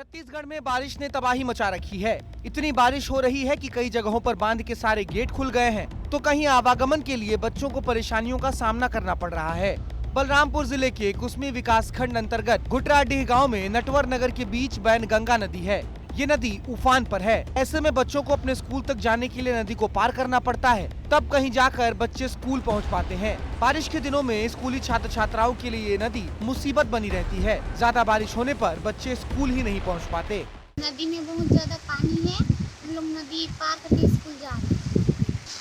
छत्तीसगढ़ में बारिश ने तबाही मचा रखी है। इतनी बारिश हो रही है कि कई जगहों पर बांध के सारे गेट खुल गए हैं, तो कहीं आवागमन के लिए बच्चों को परेशानियों का सामना करना पड़ रहा है। बलरामपुर जिले के कुसमी विकासखंड अंतर्गत घुटराडीह गांव में नटवर नगर के बीच बैन गंगा नदी है। ये नदी उफान पर है। ऐसे में बच्चों को अपने स्कूल तक जाने के लिए नदी को पार करना पड़ता है, तब कहीं जाकर बच्चे स्कूल पहुंच पाते हैं। बारिश के दिनों में स्कूली छात्र छात्राओं के लिए ये नदी मुसीबत बनी रहती है। ज्यादा बारिश होने पर बच्चे स्कूल ही नहीं पहुंच पाते। नदी में बहुत ज्यादा पानी है, हम लोग नदी पार करके स्कूल जा रहे हैं।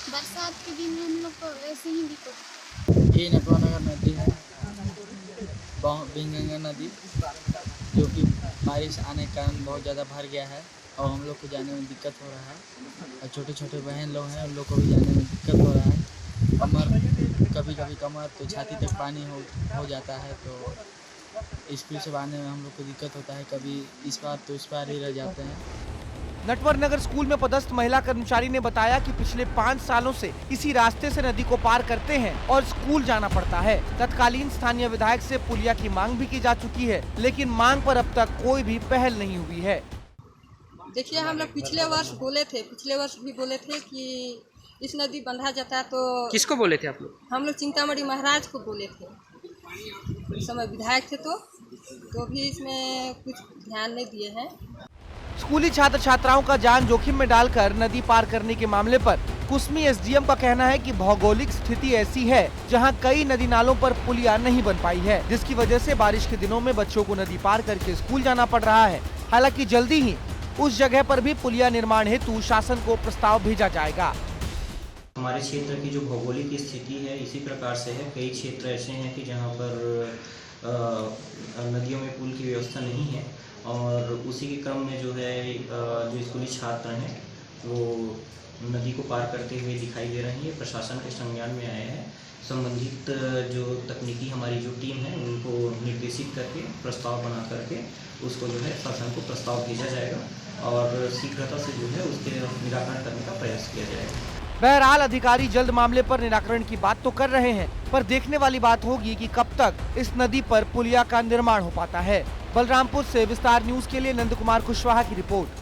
बरसात के दिन में हम लोग को वैसे ही दिक्कत। ये नटवर नगर नदी है, गंगा नदी, जो कि बारिश आने के कारण बहुत ज़्यादा भर गया है और हम लोग को जाने में दिक्कत हो रहा है। और छोटे छोटे बहन लोग हैं, उन लोग को भी जाने में दिक्कत हो रहा है। कभी कभी कमर तो छाती तक पानी हो जाता है, तो स्कूल से आने में हम लोग को दिक्कत होता है। कभी इस पार तो उस पार ही रह जाते हैं। नटवर नगर स्कूल में पदस्थ महिला कर्मचारी ने बताया कि पिछले 5 सालों से इसी रास्ते से नदी को पार करते हैं और स्कूल जाना पड़ता है। तत्कालीन स्थानीय विधायक से पुलिया की मांग भी की जा चुकी है, लेकिन मांग पर अब तक कोई भी पहल नहीं हुई है। देखिए, हम लोग पिछले वर्ष भी बोले थे कि इस नदी बंधा जाता है। तो किसको बोले थे आप लोग? हम लोग चिंतामढ़ी महाराज को बोले थे, उस समय विधायक थे, तो भी इसमें कुछ ध्यान नहीं दिए हैं। स्कूली छात्र छात्राओं का जान जोखिम में डालकर नदी पार करने के मामले पर कुसमी एसडीएम का कहना है कि भौगोलिक स्थिति ऐसी है जहां कई नदी नालों पर पुलिया नहीं बन पाई है, जिसकी वजह से बारिश के दिनों में बच्चों को नदी पार करके स्कूल जाना पड़ रहा है। हालांकि जल्दी ही उस जगह पर भी पुलिया निर्माण हेतु शासन को प्रस्ताव भेजा जाएगा। हमारे क्षेत्र की जो भौगोलिक स्थिति है इसी प्रकार से है। कई क्षेत्र ऐसे हैं कि जहाँ पर नदियों में पुल की व्यवस्था नहीं है, और उसी के क्रम में जो है जो स्कूली छात्र हैं वो नदी को पार करते हुए दिखाई दे रहे हैं। प्रशासन के संज्ञान में आए हैं। संबंधित जो तकनीकी हमारी जो टीम है उनको निर्देशित करके प्रस्ताव बना करके उसको जो है शासन को प्रस्ताव भेजा जाएगा और शीघ्रता से जो है उसके निराकरण करने का प्रयास किया जाएगा। बहरहाल अधिकारी जल्द मामले पर निराकरण की बात तो कर रहे हैं, पर देखने वाली बात होगी कि कब तक इस नदी पर पुलिया का निर्माण हो पाता है। बलरामपुर से विस्तार न्यूज के लिए नंद कुमार कुशवाहा की रिपोर्ट।